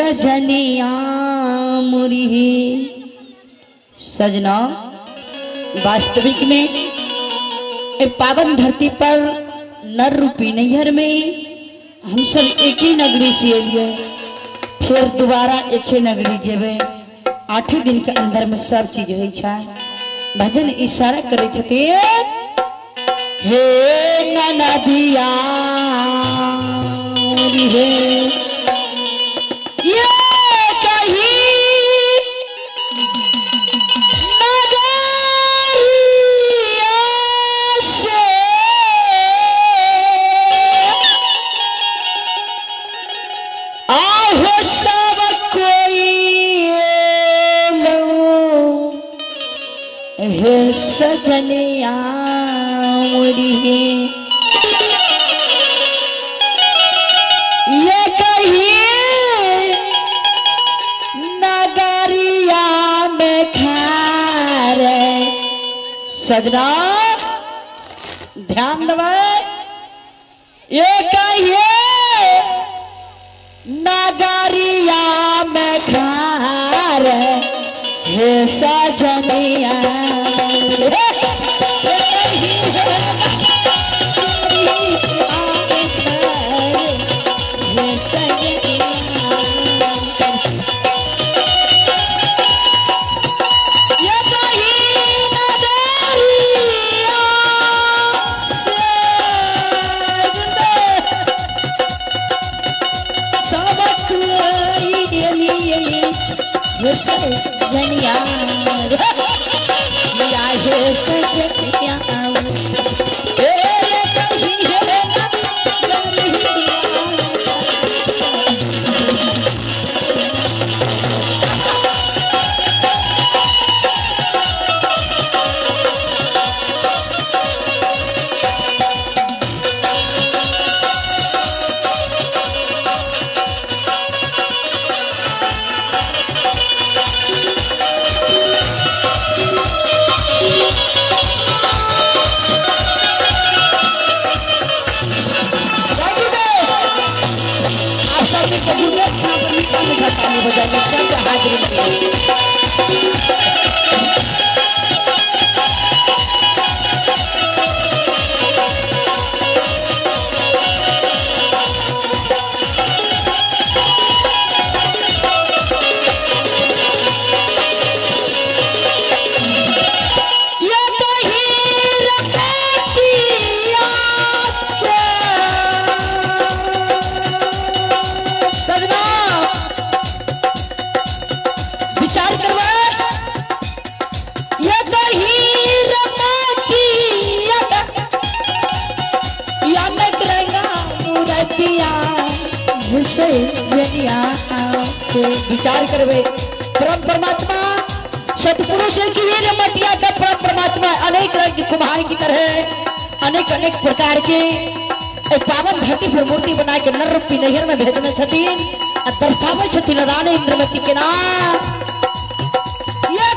सजनिया मुरी। सजना, वास्तविक में पावन धरती पर नर रूपी नैहर में हम सब एक ही नगरी से एलिए, फिर दोबारा एक ही नगरी जेबे। 8 दिन के अंदर में सब चीज हो जाए। भजन इशारा करे छते, हे ननदिया हे ये कही सजनिया मुरी। ये कही नगरिया में खारे। सजना ध्यान देवे, ये कहिए नगरिया में खारे हे सजनिया। सजनिया या हे सजनिया विचार करवे। परम परमात्मा सतपुरुष की मटिया का परम परमात्मा अनेक रंग कुम्हार की तरह अनेक अनेक प्रकार के पावन धरती पर मूर्ति बना के नर रूपी नैहर में भेजने छथिन और दर्शावे छथिन रानी इंद्रमती के नाम। ये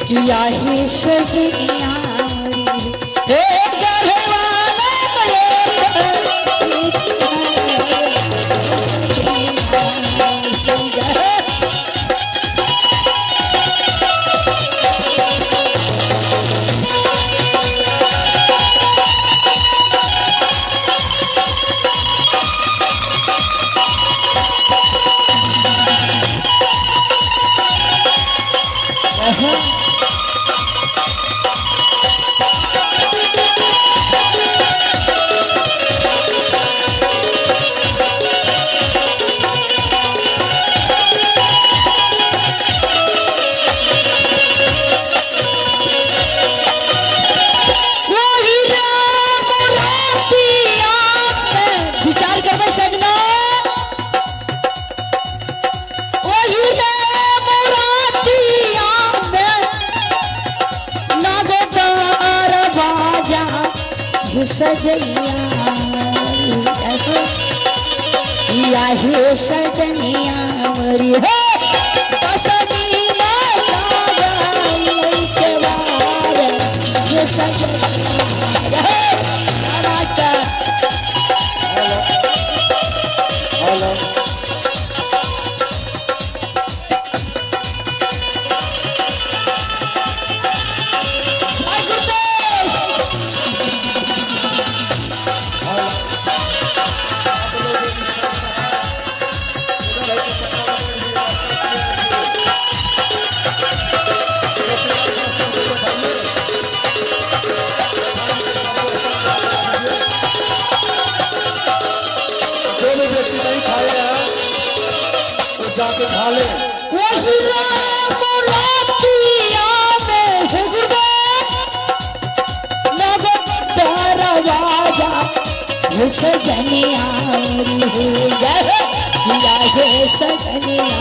किया सजनिया सजनिया हे सजनिया मरी है सजनिया सजनिया